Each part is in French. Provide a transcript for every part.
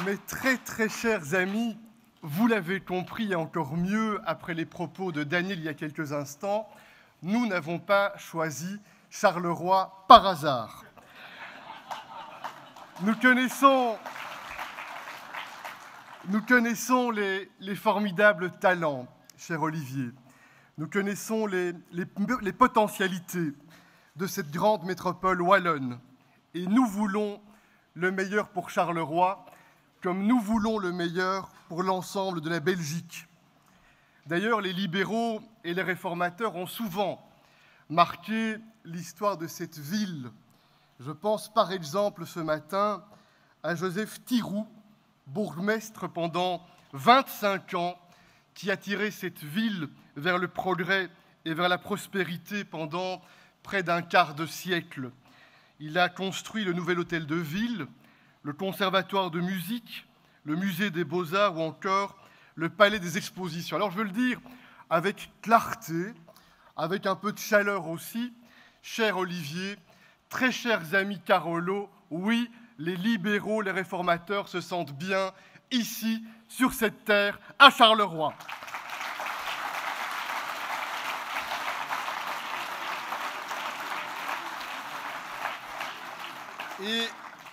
Mes très chers amis, vous l'avez compris et encore mieux après les propos de Daniel il y a quelques instants, nous n'avons pas choisi Charleroi par hasard. Nous connaissons les formidables talents, cher Olivier. Nous connaissons les potentialités de cette grande métropole wallonne. Et nous voulons le meilleur pour Charleroi, comme nous voulons le meilleur pour l'ensemble de la Belgique. D'ailleurs, les libéraux et les réformateurs ont souvent marqué l'histoire de cette ville. Je pense par exemple ce matin à Joseph Thiroux, bourgmestre pendant 25 ans, qui a tiré cette ville vers le progrès et vers la prospérité pendant près d'un quart de siècle. Il a construit le nouvel hôtel de ville, le conservatoire de musique, le musée des beaux-arts ou encore le palais des expositions. Alors je veux le dire avec clarté, avec un peu de chaleur aussi, cher Olivier, très chers amis Carolo, oui, les libéraux, les réformateurs se sentent bien ici, sur cette terre, à Charleroi. Et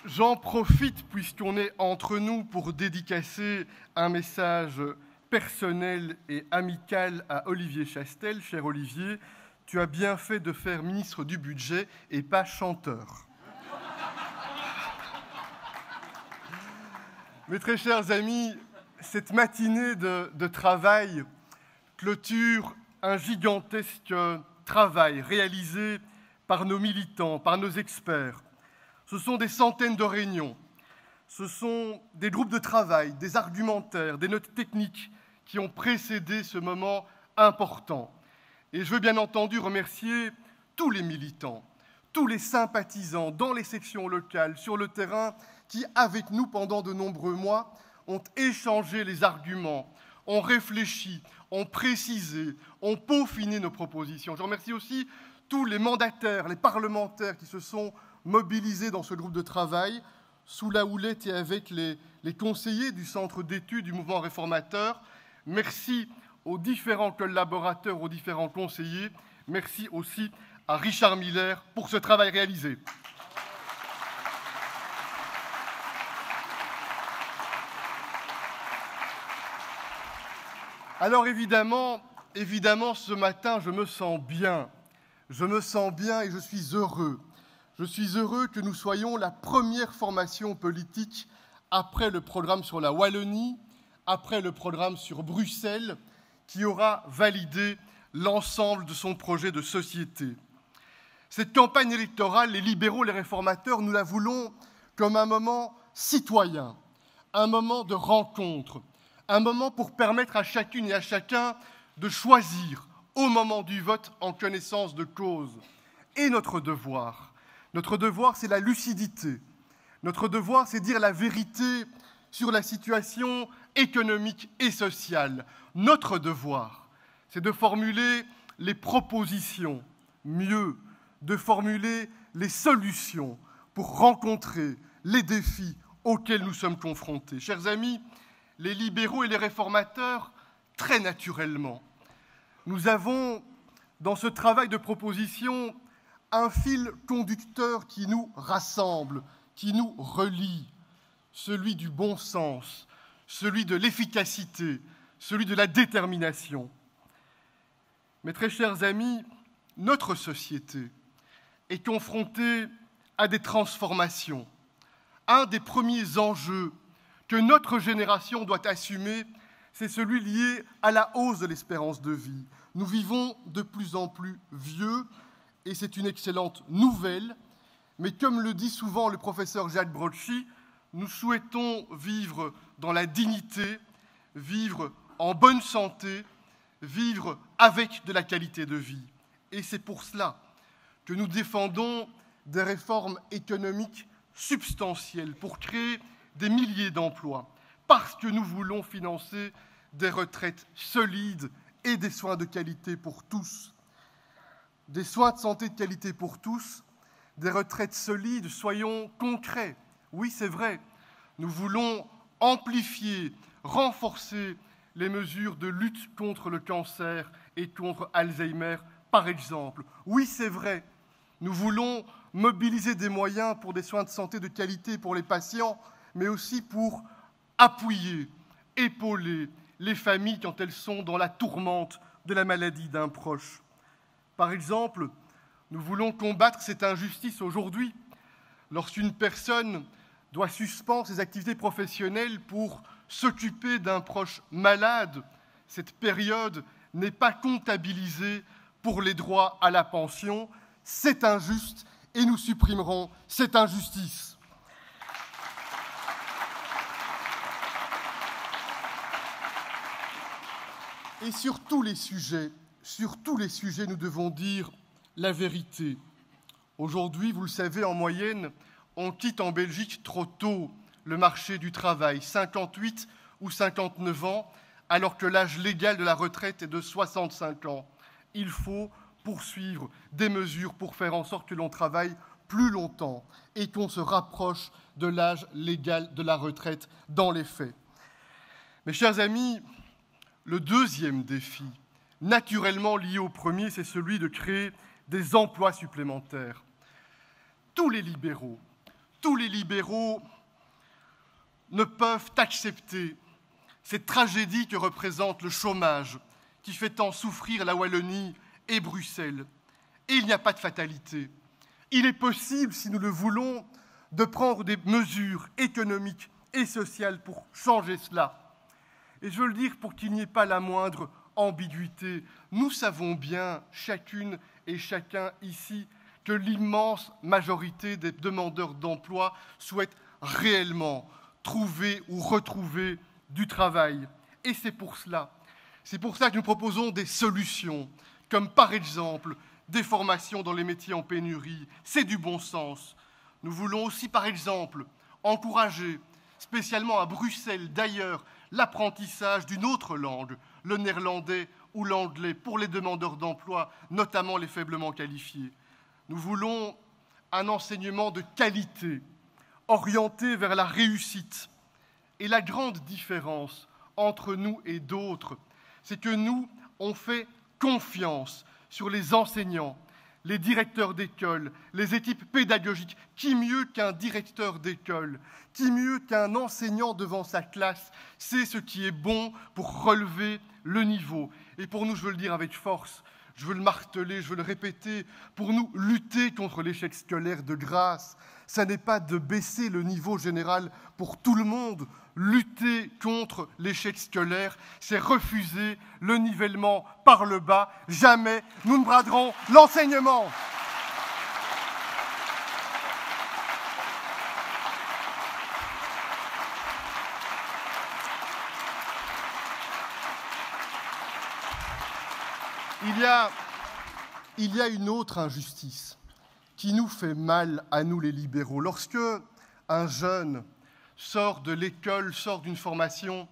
j'en profite, puisqu'on est entre nous, pour dédicacer un message personnel et amical à Olivier Chastel. Cher Olivier, tu as bien fait de faire ministre du Budget et pas chanteur. Mes très chers amis, cette matinée de travail clôture un gigantesque travail réalisé par nos militants, par nos experts. Ce sont des centaines de réunions, ce sont des groupes de travail, des argumentaires, des notes techniques qui ont précédé ce moment important. Et je veux bien entendu remercier tous les militants, tous les sympathisants dans les sections locales, sur le terrain, qui, avec nous pendant de nombreux mois, ont échangé les arguments, ont réfléchi, ont précisé, ont peaufiné nos propositions. Je remercie aussi tous les mandataires, les parlementaires qui se sont mobilisés dans ce groupe de travail, sous la houlette et avec les conseillers du Centre d'études du mouvement réformateur. Merci aux différents collaborateurs, aux différents conseillers. Merci aussi à Richard Miller pour ce travail réalisé. Alors évidemment, ce matin, je me sens bien. Je me sens bien et je suis heureux. Je suis heureux que nous soyons la première formation politique après le programme sur la Wallonie, après le programme sur Bruxelles, qui aura validé l'ensemble de son projet de société. Cette campagne électorale, les libéraux, les réformateurs, nous la voulons comme un moment citoyen, un moment de rencontre, un moment pour permettre à chacune et à chacun de choisir au moment du vote en connaissance de cause. Et notre devoir, c'est la lucidité. Notre devoir, c'est dire la vérité sur la situation économique et sociale. Notre devoir, c'est de formuler les propositions, mieux, de formuler les solutions pour rencontrer les défis auxquels nous sommes confrontés. Chers amis, les libéraux et les réformateurs, très naturellement, nous avons, dans ce travail de proposition, un fil conducteur qui nous rassemble, qui nous relie, celui du bon sens, celui de l'efficacité, celui de la détermination. Mes très chers amis, notre société est confrontée à des transformations. Un des premiers enjeux que notre génération doit assumer, c'est celui lié à la hausse de l'espérance de vie. Nous vivons de plus en plus vieux, et c'est une excellente nouvelle, mais comme le dit souvent le professeur Jacques Brocchi, nous souhaitons vivre dans la dignité, vivre en bonne santé, vivre avec de la qualité de vie. Et c'est pour cela que nous défendons des réformes économiques substantielles pour créer des milliers d'emplois, parce que nous voulons financer des retraites solides et des soins de qualité pour tous. Des soins de santé de qualité pour tous, des retraites solides, soyons concrets. Oui, c'est vrai, nous voulons amplifier, renforcer les mesures de lutte contre le cancer et contre Alzheimer, par exemple. Oui, c'est vrai, nous voulons mobiliser des moyens pour des soins de santé de qualité pour les patients, mais aussi pour appuyer, épauler les familles quand elles sont dans la tourmente de la maladie d'un proche. Par exemple, nous voulons combattre cette injustice aujourd'hui. Lorsqu'une personne doit suspendre ses activités professionnelles pour s'occuper d'un proche malade, cette période n'est pas comptabilisée pour les droits à la pension. C'est injuste et nous supprimerons cette injustice. Et sur tous les sujets, nous devons dire la vérité. Aujourd'hui, vous le savez, en moyenne, on quitte en Belgique trop tôt le marché du travail, 58 ou 59 ans, alors que l'âge légal de la retraite est de 65 ans. Il faut poursuivre des mesures pour faire en sorte que l'on travaille plus longtemps et qu'on se rapproche de l'âge légal de la retraite dans les faits. Mes chers amis, le deuxième défi, naturellement lié au premier, c'est celui de créer des emplois supplémentaires. Tous les libéraux ne peuvent accepter cette tragédie que représente le chômage qui fait tant souffrir la Wallonie et Bruxelles. Et il n'y a pas de fatalité. Il est possible, si nous le voulons, de prendre des mesures économiques et sociales pour changer cela. Et je veux le dire pour qu'il n'y ait pas la moindre ambiguïté. Nous savons bien, chacune et chacun ici, que l'immense majorité des demandeurs d'emploi souhaitent réellement trouver ou retrouver du travail. Et c'est pour cela que nous proposons des solutions, comme par exemple des formations dans les métiers en pénurie. C'est du bon sens. Nous voulons aussi, par exemple, encourager, spécialement à Bruxelles d'ailleurs, l'apprentissage d'une autre langue, le néerlandais ou l'anglais, pour les demandeurs d'emploi, notamment les faiblement qualifiés. Nous voulons un enseignement de qualité, orienté vers la réussite. Et la grande différence entre nous et d'autres, c'est que nous, on fait confiance sur les enseignants, les directeurs d'école, les équipes pédagogiques. Qui mieux qu'un directeur d'école, qui mieux qu'un enseignant devant sa classe, sait ce qui est bon pour relever le niveau. Et pour nous, je veux le dire avec force, je veux le marteler, je veux le répéter, pour nous, lutter contre l'échec scolaire de grâce, ça n'est pas de baisser le niveau général pour tout le monde. Lutter contre l'échec scolaire, c'est refuser le nivellement par le bas. Jamais nous ne braderons l'enseignement. Il y a une autre injustice qui nous fait mal à nous les libéraux. Lorsque un jeune sort de l'école, sort d'une formation,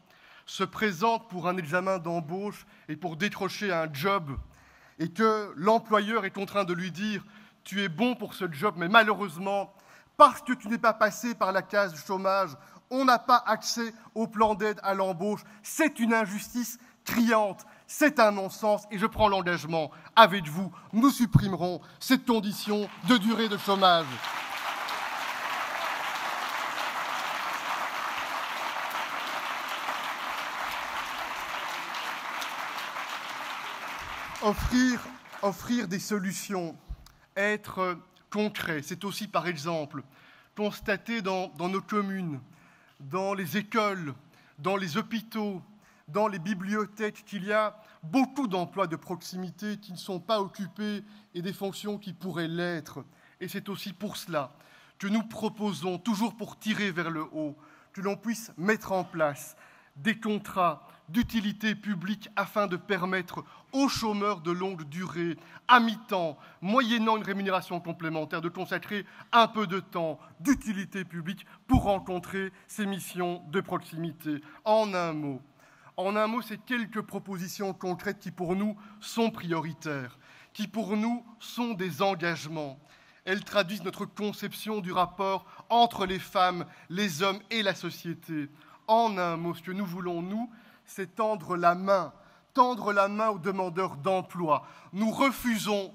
se présente pour un examen d'embauche et pour décrocher un job, et que l'employeur est contraint de lui dire « tu es bon pour ce job, mais malheureusement, parce que tu n'es pas passé par la case chômage, on n'a pas accès au plan d'aide à l'embauche », c'est une injustice criante. C'est un non-sens et je prends l'engagement avec vous. Nous supprimerons cette condition de durée de chômage. Offrir des solutions, être concret, c'est aussi par exemple constater dans nos communes, dans les écoles, dans les hôpitaux, dans les bibliothèques, qu'il y a beaucoup d'emplois de proximité qui ne sont pas occupés et des fonctions qui pourraient l'être. Et c'est aussi pour cela que nous proposons, toujours pour tirer vers le haut, que l'on puisse mettre en place des contrats d'utilité publique afin de permettre aux chômeurs de longue durée, à mi-temps, moyennant une rémunération complémentaire, de consacrer un peu de temps d'utilité publique pour rencontrer ces missions de proximité. En un mot, c'est quelques propositions concrètes qui, pour nous, sont prioritaires, qui, pour nous, sont des engagements. Elles traduisent notre conception du rapport entre les femmes, les hommes et la société. En un mot, ce que nous voulons, nous, c'est tendre la main aux demandeurs d'emploi. Nous refusons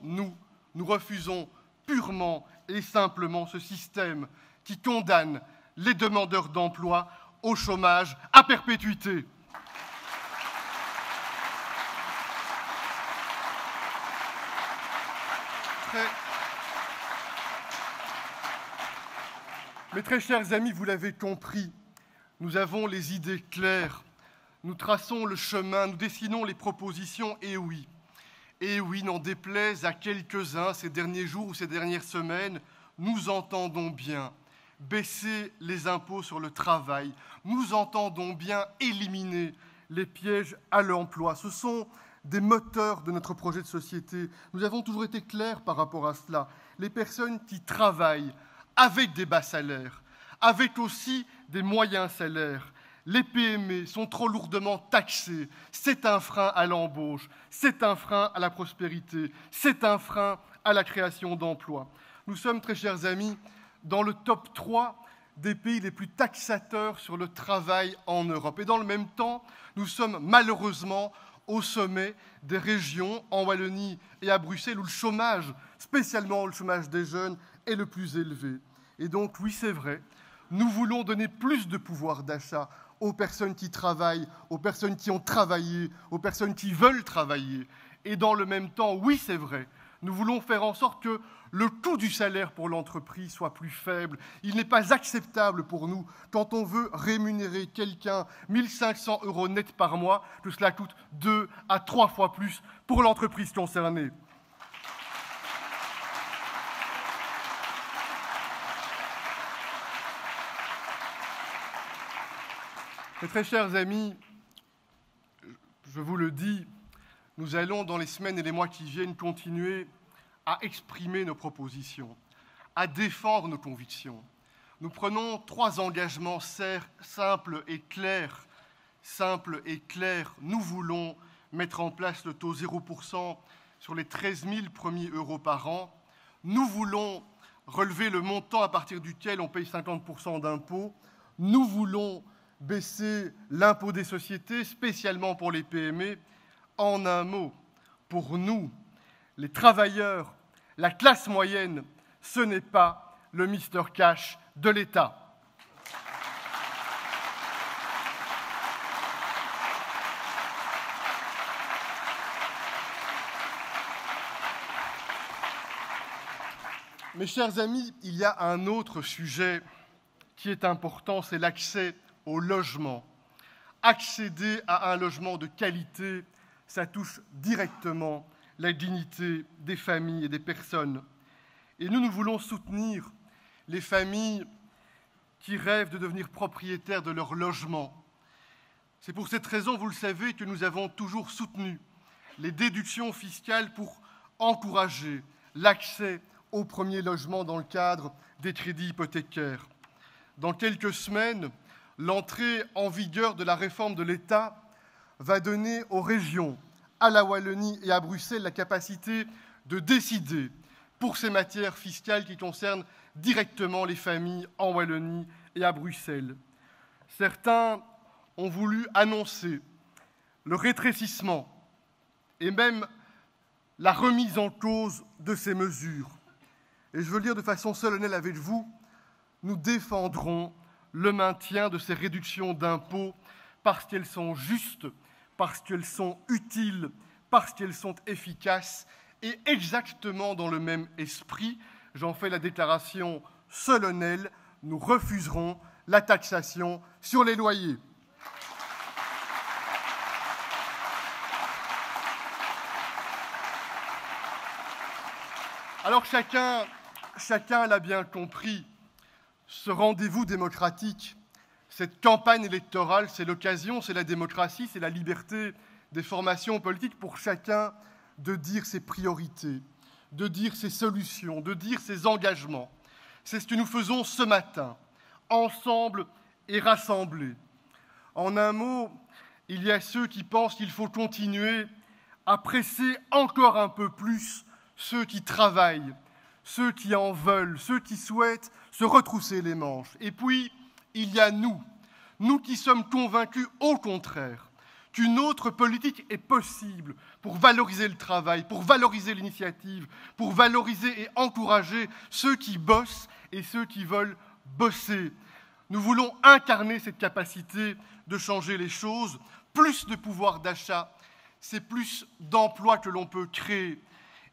purement et simplement ce système qui condamne les demandeurs d'emploi au chômage à perpétuité. Mes très chers amis, vous l'avez compris, nous avons les idées claires, nous traçons le chemin, nous dessinons les propositions, et oui, n'en déplaise à quelques-uns ces derniers jours ou ces dernières semaines, nous entendons bien baisser les impôts sur le travail, nous entendons bien éliminer les pièges à l'emploi. Ce sont des moteurs de notre projet de société. Nous avons toujours été clairs par rapport à cela. Les personnes qui travaillent avec des bas salaires, avec aussi des moyens salaires, les PME sont trop lourdement taxées. C'est un frein à l'embauche, c'est un frein à la prospérité, c'est un frein à la création d'emplois. Nous sommes, très chers amis, dans le top 3 des pays les plus taxateurs sur le travail en Europe. Et dans le même temps, nous sommes malheureusement au sommet des régions, en Wallonie et à Bruxelles, où le chômage, spécialement le chômage des jeunes, est le plus élevé. Et donc, oui, c'est vrai, nous voulons donner plus de pouvoir d'achat aux personnes qui travaillent, aux personnes qui ont travaillé, aux personnes qui veulent travailler. Et dans le même temps, oui, c'est vrai, nous voulons faire en sorte que le coût du salaire pour l'entreprise soit plus faible. Il n'est pas acceptable pour nous, quand on veut rémunérer quelqu'un 1 500 € net par mois, que cela coûte 2 à 3 fois plus pour l'entreprise concernée. Mes très chers amis, je vous le dis, nous allons, dans les semaines et les mois qui viennent, continuer à exprimer nos propositions, à défendre nos convictions. Nous prenons 3 engagements simples et clairs. Nous voulons mettre en place le taux 0% sur les 13 000 premiers euros par an. Nous voulons relever le montant à partir duquel on paye 50% d'impôts. Nous voulons baisser l'impôt des sociétés, spécialement pour les PME. En un mot, pour nous, les travailleurs, la classe moyenne, ce n'est pas le Mr Cash de l'État. Mes chers amis, il y a un autre sujet qui est important, c'est l'accès au logement. Accéder à un logement de qualité, ça touche directement la dignité des familles et des personnes. Et nous voulons soutenir les familles qui rêvent de devenir propriétaires de leur logement. C'est pour cette raison, vous le savez, que nous avons toujours soutenu les déductions fiscales pour encourager l'accès au premier logement dans le cadre des crédits hypothécaires. Dans quelques semaines, l'entrée en vigueur de la réforme de l'État va donner aux régions, à la Wallonie et à Bruxelles, la capacité de décider pour ces matières fiscales qui concernent directement les familles en Wallonie et à Bruxelles. Certains ont voulu annoncer le rétrécissement et même la remise en cause de ces mesures. Et je veux le dire de façon solennelle avec vous, nous défendrons le maintien de ces réductions d'impôts parce qu'elles sont justes, parce qu'elles sont utiles, parce qu'elles sont efficaces et exactement dans le même esprit, j'en fais la déclaration solennelle, nous refuserons la taxation sur les loyers. Alors chacun l'a bien compris, ce rendez-vous démocratique, cette campagne électorale, c'est l'occasion, c'est la démocratie, c'est la liberté des formations politiques pour chacun de dire ses priorités, de dire ses solutions, de dire ses engagements. C'est ce que nous faisons ce matin, ensemble et rassemblés. En un mot, il y a ceux qui pensent qu'il faut continuer à presser encore un peu plus ceux qui travaillent, ceux qui en veulent, ceux qui souhaitent se retrousser les manches. Et puis, il y a nous Nous qui sommes convaincus, au contraire, qu'une autre politique est possible pour valoriser le travail, pour valoriser l'initiative, pour valoriser et encourager ceux qui bossent et ceux qui veulent bosser. Nous voulons incarner cette capacité de changer les choses. Plus de pouvoir d'achat, c'est plus d'emplois que l'on peut créer.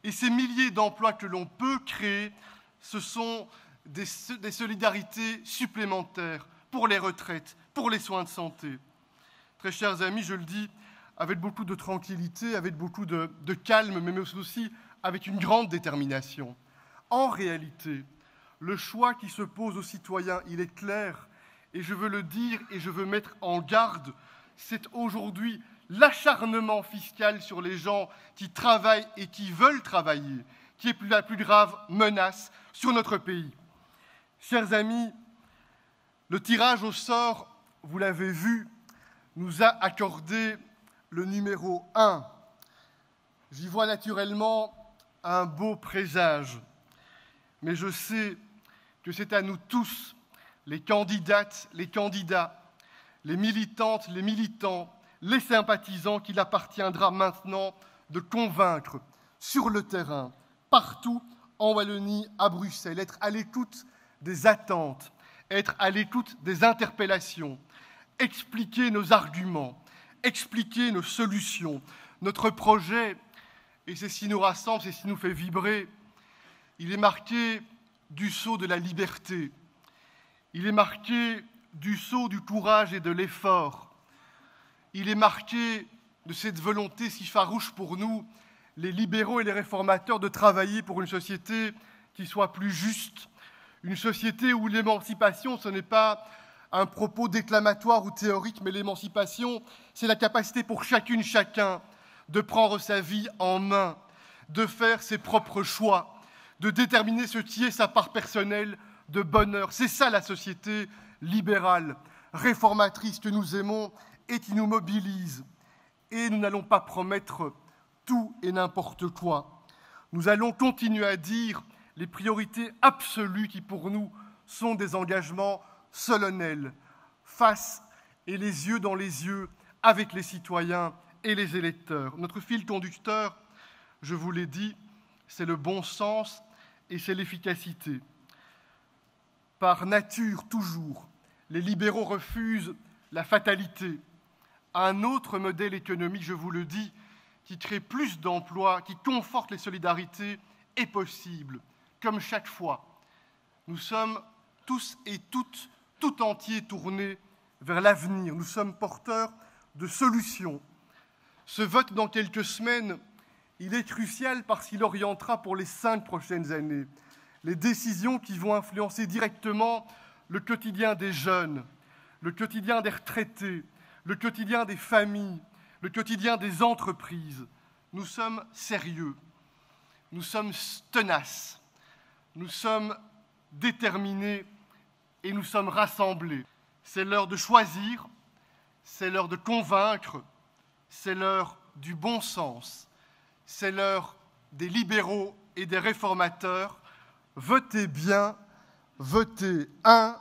Et ces milliers d'emplois que l'on peut créer, ce sont des solidarités supplémentaires pour les retraites, pour les soins de santé. Très chers amis, je le dis avec beaucoup de tranquillité, avec beaucoup de calme, mais aussi avec une grande détermination. En réalité, le choix qui se pose aux citoyens, il est clair, et je veux le dire et je veux mettre en garde, c'est aujourd'hui l'acharnement fiscal sur les gens qui travaillent et qui veulent travailler, qui est la plus grave menace sur notre pays. Chers amis, le tirage au sort, vous l'avez vu, nous a accordé le numéro 1. J'y vois naturellement un beau présage, mais je sais que c'est à nous tous, les candidates, les candidats, les militantes, les militants, les sympathisants, qu'il appartiendra maintenant de convaincre sur le terrain, partout en Wallonie, à Bruxelles, être à l'écoute des attentes, être à l'écoute des interpellations, expliquer nos arguments, expliquer nos solutions. Notre projet, et c'est ce qui nous rassemble, c'est ce qui nous fait vibrer, il est marqué du sceau de la liberté, il est marqué du sceau du courage et de l'effort, il est marqué de cette volonté si farouche pour nous, les libéraux et les réformateurs, de travailler pour une société qui soit plus juste, une société où l'émancipation, ce n'est pas un propos déclamatoire ou théorique, mais l'émancipation, c'est la capacité pour chacune, chacun de prendre sa vie en main, de faire ses propres choix, de déterminer ce qui est sa part personnelle de bonheur. C'est ça la société libérale, réformatrice que nous aimons et qui nous mobilise. Et nous n'allons pas promettre tout et n'importe quoi. Nous allons continuer à dire les priorités absolues qui, pour nous, sont des engagements solennels, face et les yeux dans les yeux avec les citoyens et les électeurs. Notre fil conducteur, je vous l'ai dit, c'est le bon sens et c'est l'efficacité. Par nature, toujours, les libéraux refusent la fatalité. Un autre modèle économique, je vous le dis, qui crée plus d'emplois, qui conforte les solidarités, est possible. Comme chaque fois, nous sommes tous et toutes, tout entiers tournés vers l'avenir. Nous sommes porteurs de solutions. Ce vote dans quelques semaines, il est crucial parce qu'il orientera pour les 5 prochaines années les décisions qui vont influencer directement le quotidien des jeunes, le quotidien des retraités, le quotidien des familles, le quotidien des entreprises. Nous sommes sérieux, nous sommes tenaces, nous sommes déterminés et nous sommes rassemblés. C'est l'heure de choisir, c'est l'heure de convaincre, c'est l'heure du bon sens, c'est l'heure des libéraux et des réformateurs. Votez bien, votez un.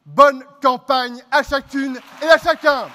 Bonne campagne à chacune et à chacun.